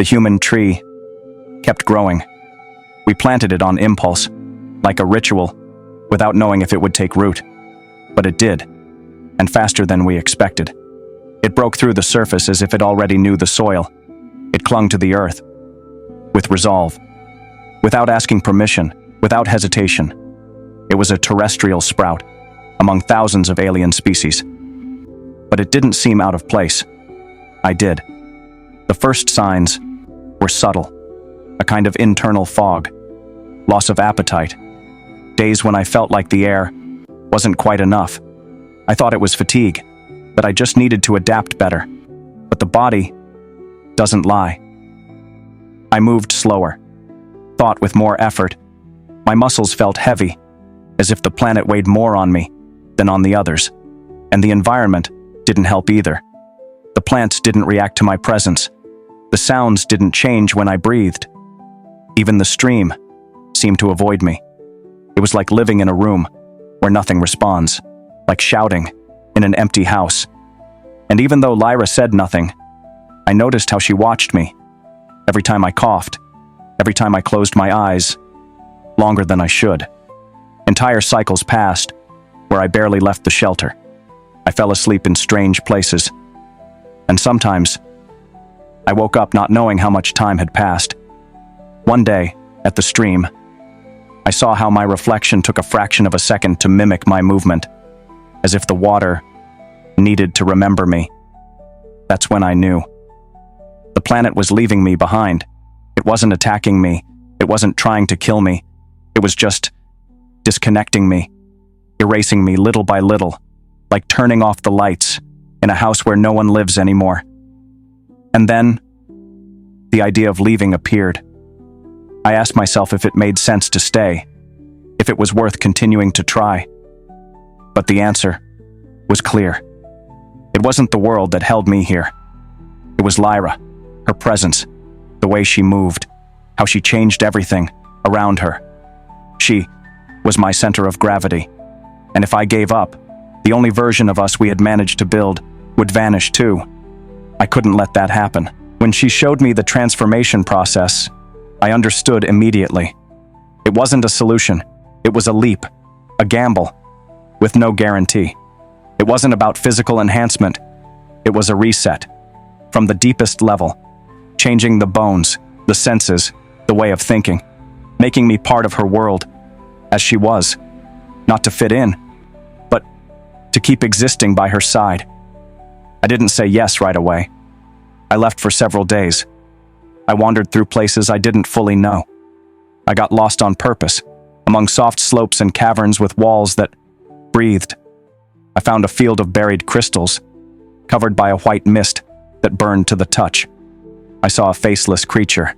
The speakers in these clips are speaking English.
The human tree kept growing. We planted it on impulse, like a ritual, without knowing if it would take root. But it did, and faster than we expected. It broke through the surface as if it already knew the soil. It clung to the earth, with resolve. Without asking permission, without hesitation. It was a terrestrial sprout, among thousands of alien species. But it didn't seem out of place. I did. The first signs were subtle. A kind of internal fog, loss of appetite, days when I felt like the air wasn't quite enough. I thought it was fatigue, that I just needed to adapt better. But the body doesn't lie. I moved slower, thought with more effort. My muscles felt heavy, as if the planet weighed more on me than on the others. And the environment didn't help either. The plants didn't react to my presence. The sounds didn't change when I breathed. Even the stream seemed to avoid me. It was like living in a room where nothing responds, like shouting in an empty house. And even though Lyra said nothing, I noticed how she watched me. Every time I coughed, every time I closed my eyes, longer than I should. Entire cycles passed, where I barely left the shelter. I fell asleep in strange places. And sometimes, I woke up not knowing how much time had passed. One day, at the stream, I saw how my reflection took a fraction of a second to mimic my movement, as if the water needed to remember me. That's when I knew. The planet was leaving me behind. It wasn't attacking me. It wasn't trying to kill me. It was just disconnecting me, erasing me little by little, like turning off the lights in a house where no one lives anymore. And then, the idea of leaving appeared. I asked myself if it made sense to stay, if it was worth continuing to try. But the answer was clear. It wasn't the world that held me here. It was Lyra, her presence, the way she moved, how she changed everything around her. She was my center of gravity. And if I gave up, the only version of us we had managed to build would vanish too. I couldn't let that happen. When she showed me the transformation process, I understood immediately. It wasn't a solution. It was a leap, a gamble, with no guarantee. It wasn't about physical enhancement. It was a reset, from the deepest level, changing the bones, the senses, the way of thinking, making me part of her world, as she was, not to fit in, but to keep existing by her side. I didn't say yes right away. I left for several days. I wandered through places I didn't fully know. I got lost on purpose, among soft slopes and caverns with walls that breathed. I found a field of buried crystals, covered by a white mist that burned to the touch. I saw a faceless creature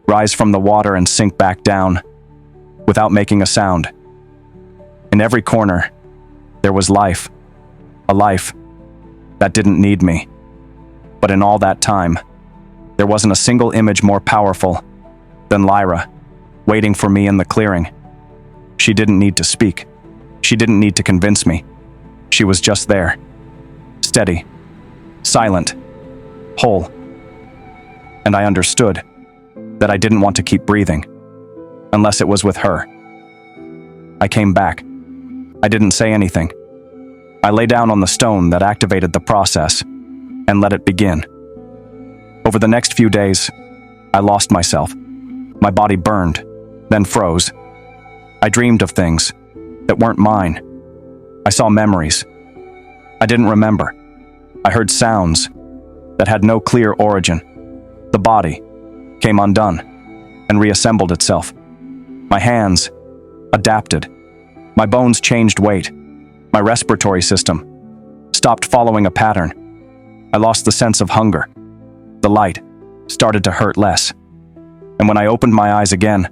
rise from the water and sink back down, without making a sound. In every corner, there was life, a life that didn't need me. But in all that time, there wasn't a single image more powerful than Lyra, waiting for me in the clearing. She didn't need to speak. She didn't need to convince me. She was just there, steady, silent, whole. And I understood that I didn't want to keep breathing, unless it was with her. I came back. I didn't say anything. I lay down on the stone that activated the process and let it begin. Over the next few days, I lost myself. My body burned, then froze. I dreamed of things that weren't mine. I saw memories I didn't remember. I heard sounds that had no clear origin. The body came undone and reassembled itself. My hands adapted. My bones changed weight. My respiratory system stopped following a pattern. I lost the sense of hunger. The light started to hurt less. And when I opened my eyes again,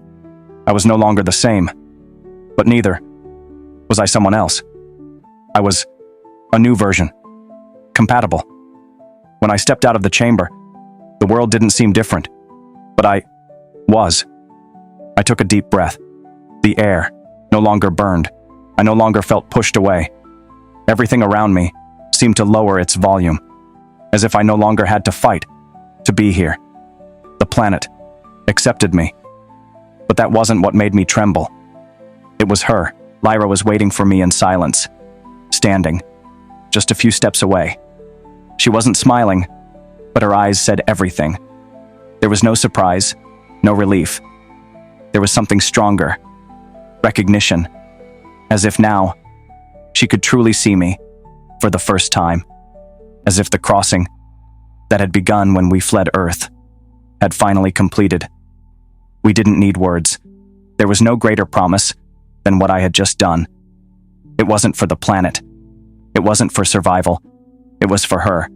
I was no longer the same. But neither was I someone else. I was a new version, compatible. When I stepped out of the chamber, the world didn't seem different, but I was. I took a deep breath. The air no longer burned. I no longer felt pushed away. Everything around me seemed to lower its volume, as if I no longer had to fight to be here. The planet accepted me. But that wasn't what made me tremble. It was her. Lyra was waiting for me in silence, standing just a few steps away. She wasn't smiling, but her eyes said everything. There was no surprise, no relief. There was something stronger, recognition, as if now she could truly see me for the first time, as if the crossing that had begun when we fled Earth had finally completed. We didn't need words. There was no greater promise than what I had just done. It wasn't for the planet. It wasn't for survival. It was for her.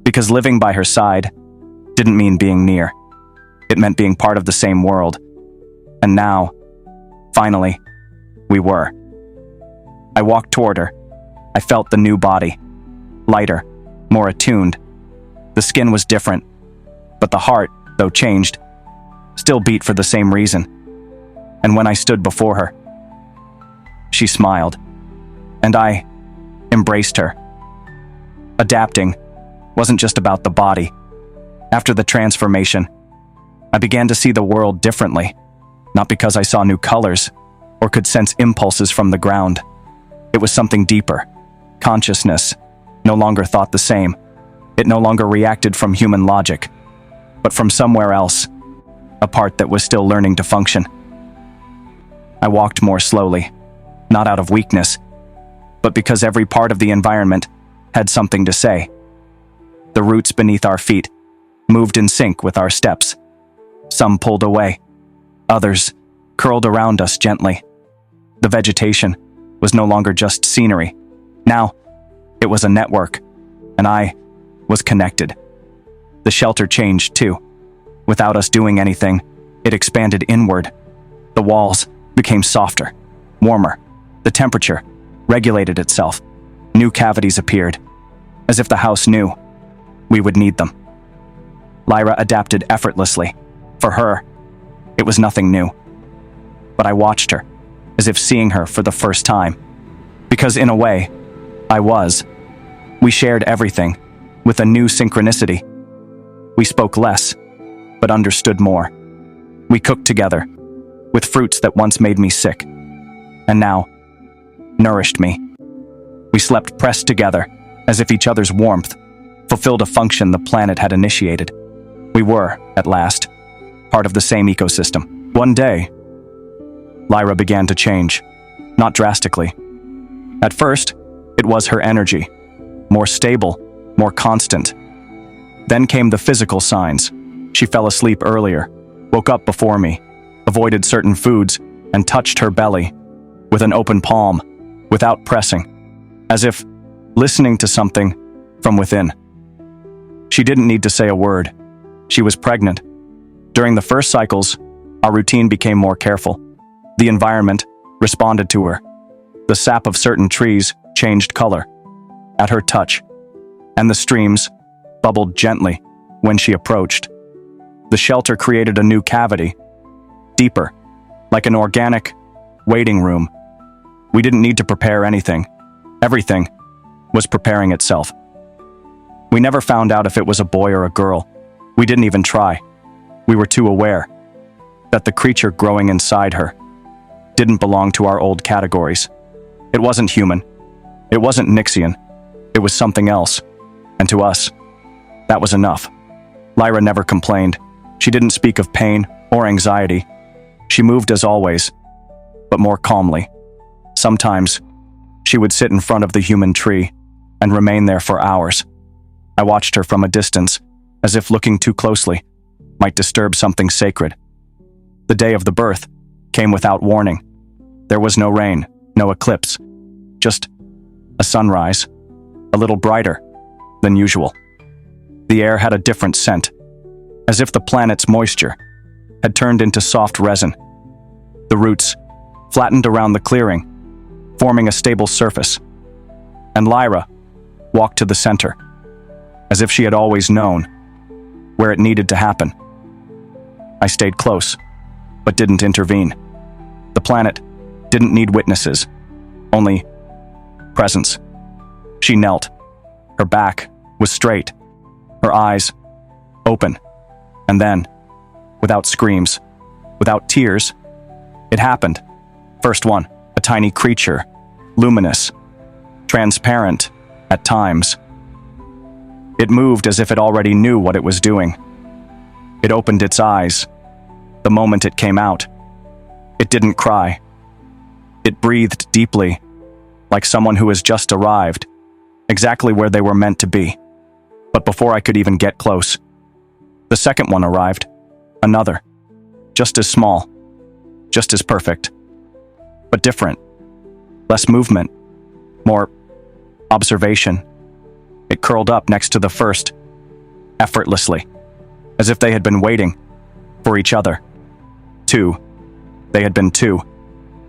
Because living by her side didn't mean being near. It meant being part of the same world. And now, finally, we were. I walked toward her. I felt the new body. Lighter, more attuned. The skin was different, but the heart, though changed, still beat for the same reason. And when I stood before her, she smiled, and I embraced her. Adapting wasn't just about the body. After the transformation, I began to see the world differently, not because I saw new colors or could sense impulses from the ground. It was something deeper. Consciousness no longer thought the same. It no longer reacted from human logic, but from somewhere else, a part that was still learning to function. I walked more slowly, not out of weakness, but because every part of the environment had something to say. The roots beneath our feet moved in sync with our steps. Some pulled away, others curled around us gently. The vegetation was no longer just scenery. Now, it was a network, and I was connected. The shelter changed too. Without us doing anything, it expanded inward. The walls became softer, warmer. The temperature regulated itself. New cavities appeared, as if the house knew we would need them. Lyra adapted effortlessly. For her, it was nothing new. But I watched her, as if seeing her for the first time. Because in a way, I was. We shared everything, with a new synchronicity. We spoke less, but understood more. We cooked together, with fruits that once made me sick, and now nourished me. We slept pressed together, as if each other's warmth fulfilled a function the planet had initiated. We were, at last, part of the same ecosystem. One day, Lyra began to change, not drastically. At first, it was her energy, more stable, more constant. Then came the physical signs. She fell asleep earlier, woke up before me, avoided certain foods, and touched her belly with an open palm, without pressing, as if listening to something from within. She didn't need to say a word. She was pregnant. During the first cycles, our routine became more careful. The environment responded to her. The sap of certain trees changed color at her touch, and the streams bubbled gently when she approached. The shelter created a new cavity, deeper, like an organic waiting room. We didn't need to prepare anything. Everything was preparing itself. We never found out if it was a boy or a girl. We didn't even try. We were too aware that the creature growing inside her didn't belong to our old categories. It wasn't human. It wasn't Nixian. It was something else. And to us, that was enough. Lyra never complained. She didn't speak of pain or anxiety. She moved as always, but more calmly. Sometimes, she would sit in front of the human tree and remain there for hours. I watched her from a distance, as if looking too closely might disturb something sacred. The day of the birth came without warning. There was no rain, no eclipse, just a sunrise, a little brighter than usual. The air had a different scent, as if the planet's moisture had turned into soft resin. The roots flattened around the clearing, forming a stable surface, and Lyra walked to the center, as if she had always known where it needed to happen. I stayed close, but didn't intervene. The planet didn't need witnesses, only presence. She knelt. Her back was straight, her eyes open, and then, without screams, without tears. It happened. First one, a tiny creature, luminous, transparent at times. It moved as if it already knew what it was doing. It opened its eyes the moment it came out. It didn't cry. It breathed deeply, like someone who has just arrived, exactly where they were meant to be. But before I could even get close, the second one arrived. Another, just as small, just as perfect, but different. Less movement, more observation. It curled up next to the first, effortlessly, as if they had been waiting for each other. Two. They had been two,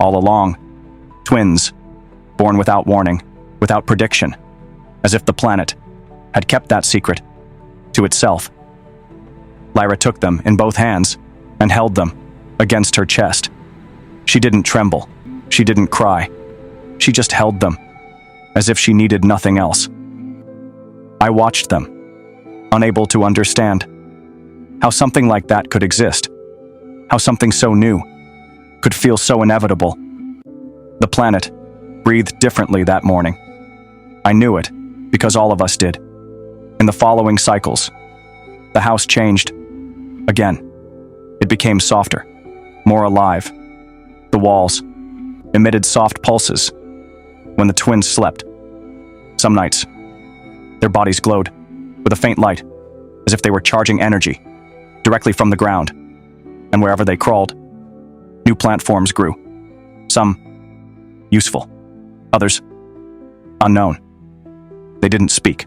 all along. Twins, born without warning, without prediction, as if the planet had kept that secret to itself. Lyra took them in both hands and held them against her chest. She didn't tremble. She didn't cry. She just held them, as if she needed nothing else. I watched them, unable to understand how something like that could exist, how something so new could feel so inevitable. The planet breathed differently that morning. I knew it, because all of us did. In the following cycles, the house changed again. It became softer, more alive. The walls emitted soft pulses when the twins slept. Some nights, their bodies glowed with a faint light, as if they were charging energy directly from the ground. And wherever they crawled, new plant forms grew. Some useful, others unknown. They didn't speak,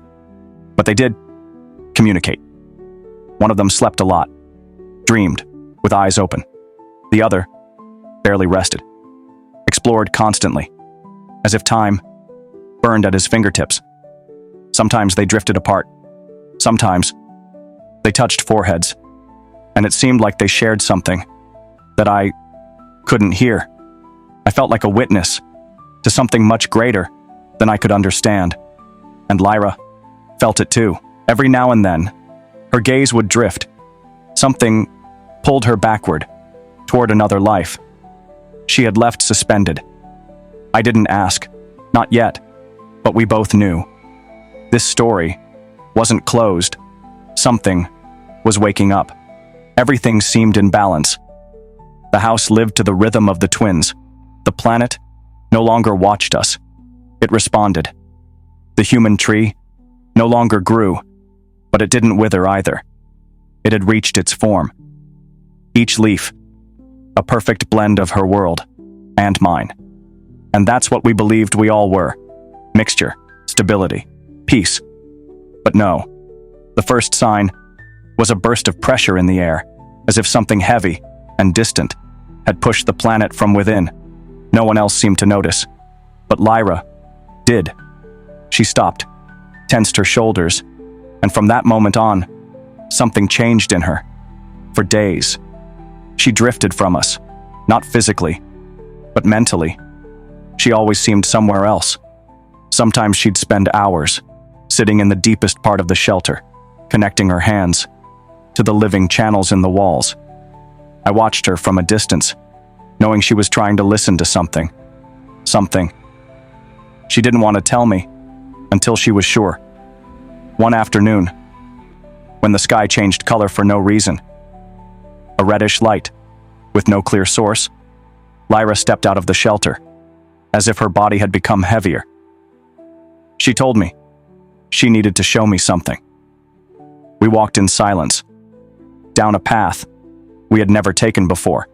but they did communicate. One of them slept a lot, dreamed with eyes open. The other barely rested, explored constantly, as if time burned at his fingertips. Sometimes they drifted apart. Sometimes they touched foreheads, and it seemed like they shared something that I couldn't hear. I felt like a witness to something much greater than I could understand. And Lyra felt it too. Every now and then, her gaze would drift. Something pulled her backward, toward another life. She had left suspended. I didn't ask, not yet, but we both knew. This story wasn't closed. Something was waking up. Everything seemed in balance. The house lived to the rhythm of the twins. The planet no longer watched us. It responded. The human tree no longer grew, but it didn't wither either. It had reached its form. Each leaf, a perfect blend of her world and mine. And that's what we believed we all were. Mixture, stability, peace. But no, the first sign was a burst of pressure in the air, as if something heavy and distant had pushed the planet from within. No one else seemed to notice, but Lyra did. She stopped, tensed her shoulders, and from that moment on, something changed in her. For days, she drifted from us, not physically, but mentally. She always seemed somewhere else. Sometimes she'd spend hours sitting in the deepest part of the shelter, connecting her hands to the living channels in the walls. I watched her from a distance, knowing she was trying to listen to something. Something. She didn't want to tell me until she was sure. One afternoon, when the sky changed color for no reason, a reddish light with no clear source, Lyra stepped out of the shelter, as if her body had become heavier. She told me she needed to show me something. We walked in silence, down a path we had never taken before.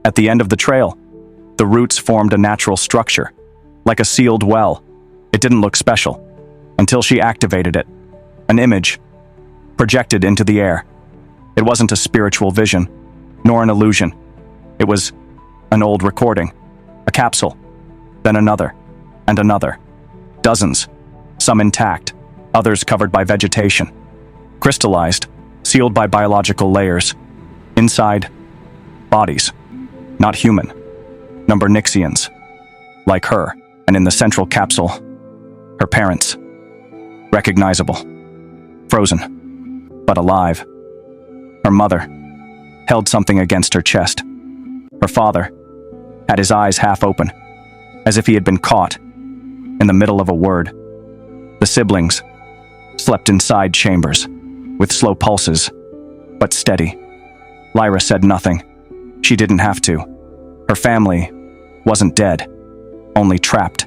At the end of the trail, the roots formed a natural structure, like a sealed well. It didn't look special until she activated it, an image projected into the air. It wasn't a spiritual vision, nor an illusion. It was an old recording, a capsule, then another, and another. Dozens, some intact, others covered by vegetation. Crystallized, sealed by biological layers. Inside, bodies, not human, Numbernixians, like her, and in the central capsule, her parents. Recognizable, frozen, but alive. Her mother held something against her chest. Her father had his eyes half open, as if he had been caught in the middle of a word. The siblings slept in side chambers, with slow pulses, but steady. Lyra said nothing. She didn't have to. Her family wasn't dead, only trapped.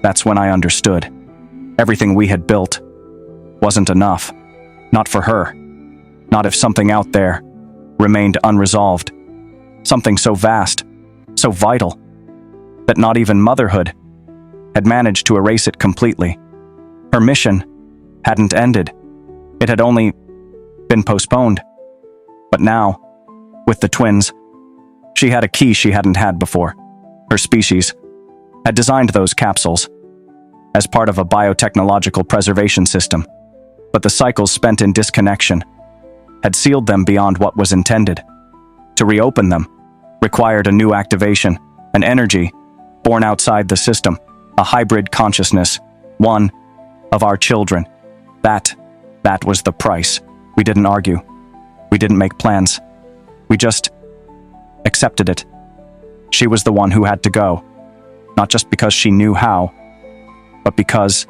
That's when I understood. Everything we had built wasn't enough. Not for her. Not if something out there remained unresolved. Something so vast, so vital, that not even motherhood had managed to erase it completely. Her mission hadn't ended. It had only been postponed. But now, with the twins, she had a key she hadn't had before. Her species had designed those capsules as part of a biotechnological preservation system, but the cycles spent in disconnection had sealed them beyond what was intended. To reopen them required a new activation, an energy born outside the system, a hybrid consciousness, one of our children. That was the price. We didn't argue. We didn't make plans. We just accepted it. She was the one who had to go, not just because she knew how, but because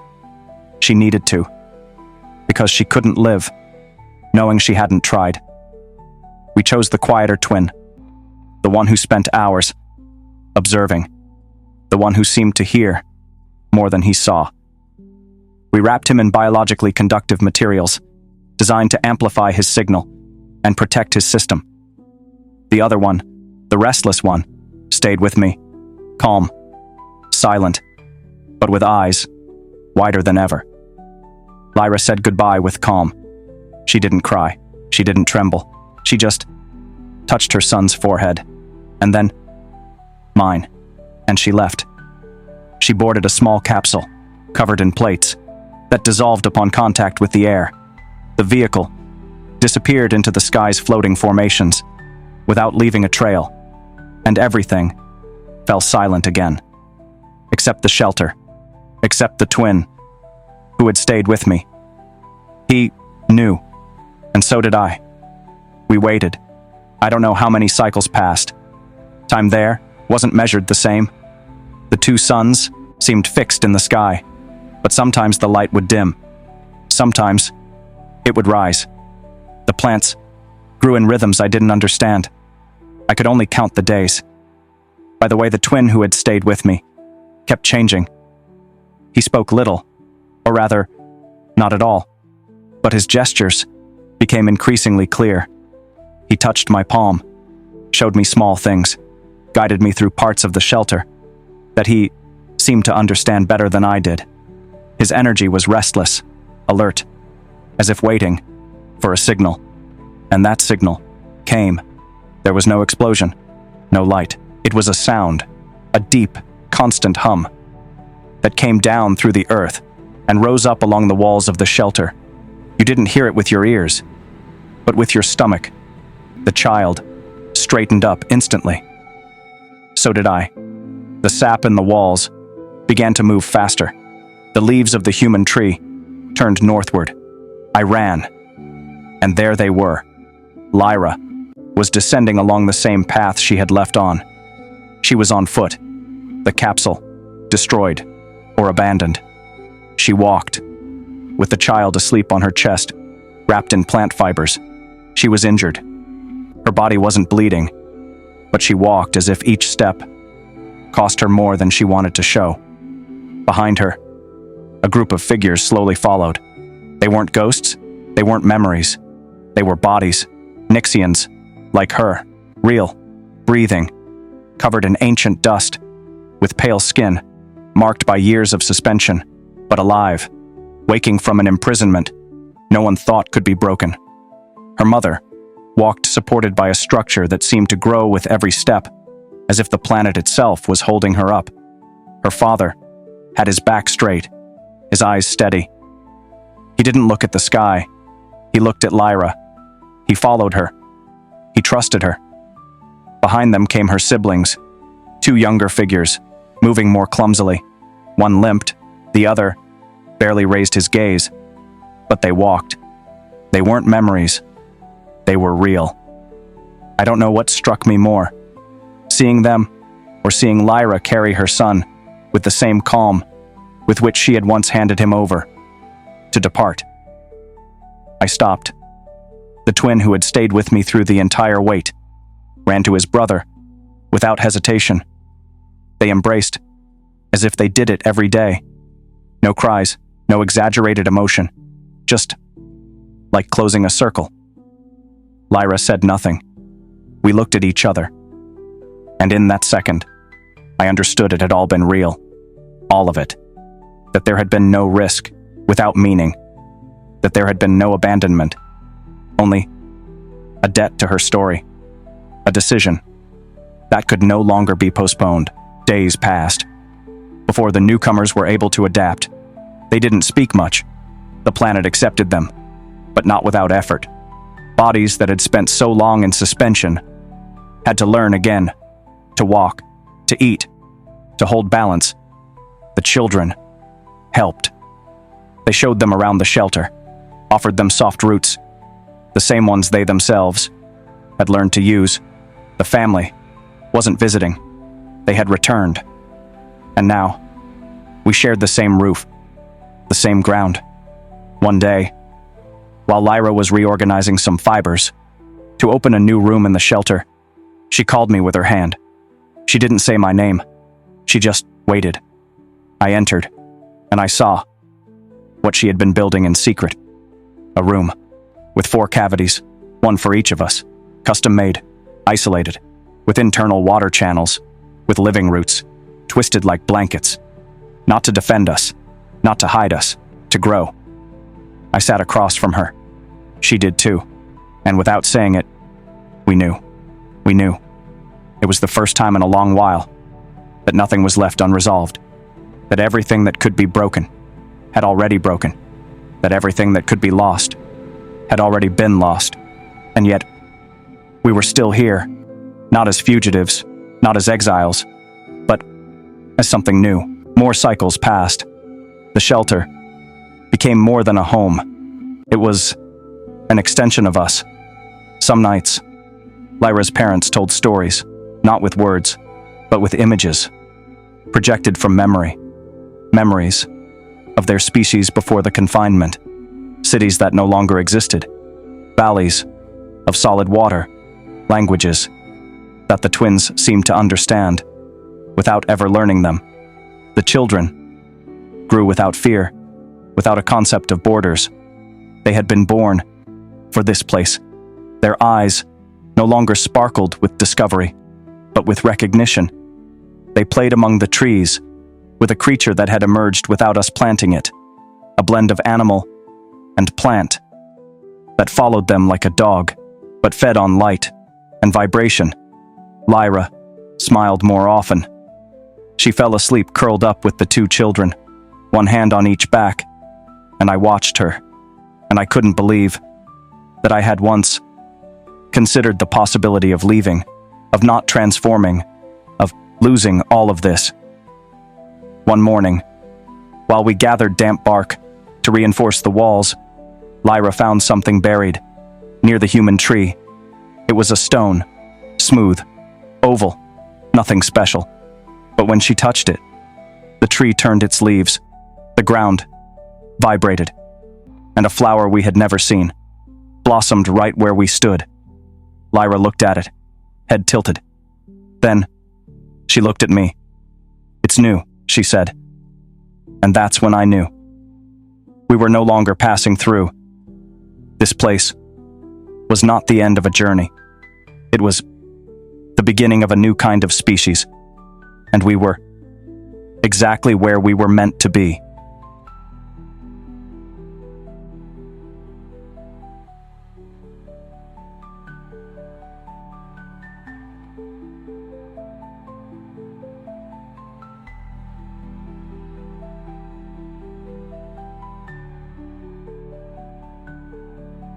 she needed to. Because she couldn't live, knowing she hadn't tried. We chose the quieter twin, the one who spent hours observing, the one who seemed to hear more than he saw. We wrapped him in biologically conductive materials, designed to amplify his signal and protect his system. The other one, the restless one, stayed with me, calm, silent, but with eyes wider than ever. Lyra said goodbye with calm. She didn't cry. She didn't tremble. She just touched her son's forehead, and then mine, and she left. She boarded a small capsule, covered in plates, that dissolved upon contact with the air. The vehicle disappeared into the sky's floating formations, without leaving a trail, and everything fell silent again. Except the shelter, except the twin, who had stayed with me. He knew, and so did I. We waited. I don't know how many cycles passed. Time there wasn't measured the same. The two suns seemed fixed in the sky, but sometimes the light would dim. Sometimes it would rise. The plants grew in rhythms I didn't understand. I could only count the days. By the way, the twin who had stayed with me kept changing. He spoke little, or rather, not at all, but his gestures became increasingly clear. He touched my palm, showed me small things, guided me through parts of the shelter that he seemed to understand better than I did. His energy was restless, alert, as if waiting for a signal. And that signal came. There was no explosion, no light. It was a sound, a deep, constant hum that came down through the earth and rose up along the walls of the shelter. You didn't hear it with your ears, but with your stomach. The child straightened up instantly. So did I. The sap in the walls began to move faster. The leaves of the human tree turned northward. I ran, and there they were. Lyra was descending along the same path she had left on. She was on foot, the capsule destroyed or abandoned. She walked, with the child asleep on her chest, wrapped in plant fibers. She was injured. Her body wasn't bleeding, but she walked as if each step cost her more than she wanted to show. Behind her, a group of figures slowly followed. They weren't ghosts, they weren't memories. They were bodies, Nixians, like her, real, breathing, covered in ancient dust, with pale skin, marked by years of suspension, but alive, waking from an imprisonment no one thought could be broken. Her mother walked supported by a structure that seemed to grow with every step, as if the planet itself was holding her up. Her father had his back straight, his eyes steady. He didn't look at the sky. He looked at Lyra. He followed her. He trusted her. Behind them came her siblings, two younger figures, moving more clumsily. One limped, the other barely raised his gaze. But they walked. They weren't memories. They were real. I don't know what struck me more, seeing them or seeing Lyra carry her son with the same calm with which she had once handed him over to depart. I stopped. The twin who had stayed with me through the entire wait ran to his brother without hesitation. They embraced as if they did it every day. No cries, no exaggerated emotion, just like closing a circle. Lyra said nothing. We looked at each other, and in that second, I understood it had all been real. All of it. That there had been no risk without meaning. That there had been no abandonment. Only a debt to her story. A decision that could no longer be postponed. Days passed before the newcomers were able to adapt. They didn't speak much. The planet accepted them, but not without effort. Bodies that had spent so long in suspension had to learn again, to walk, to eat, to hold balance. The children helped. They showed them around the shelter, offered them soft roots, the same ones they themselves had learned to use. The family wasn't visiting. They had returned. And now, we shared the same roof, the same ground. One day, while Lyra was reorganizing some fibers to open a new room in the shelter, she called me with her hand. She didn't say my name. She just waited. I entered, and I saw what she had been building in secret. A room with 4 cavities, one for each of us, custom-made, isolated, with internal water channels, with living roots, twisted like blankets. Not to defend us, not to hide us, to grow. I sat across from her. She did too, and without saying it, we knew. We knew. It was the first time in a long while that nothing was left unresolved, that everything that could be broken had already broken, that everything that could be lost had already been lost, and yet we were still here, not as fugitives, not as exiles, but as something new. More cycles passed. The shelter became more than a home. It was an extension of us. Some nights, Lyra's parents told stories, not with words, but with images, projected from memory. Memories of their species before the confinement, cities that no longer existed, valleys of solid water, languages that the twins seemed to understand without ever learning them. The children grew without fear, without a concept of borders. They had been born for this place. Their eyes no longer sparkled with discovery, but with recognition. They played among the trees with a creature that had emerged without us planting it, a blend of animal and plant that followed them like a dog, but fed on light and vibration. Lyra smiled more often. She fell asleep curled up with the 2 children, one hand on each back, and I watched her, and I couldn't believe that I had once considered the possibility of leaving, of not transforming, of losing all of this. One morning, while we gathered damp bark to reinforce the walls, Lyra found something buried near the human tree. It was a stone, smooth, oval, nothing special. But when she touched it, the tree turned its leaves, the ground vibrated, and a flower we had never seen blossomed right where we stood. Lyra looked at it, head tilted. Then, she looked at me. "It's new," she said. And that's when I knew. We were no longer passing through. This place was not the end of a journey. It was the beginning of a new kind of species. And we were exactly where we were meant to be.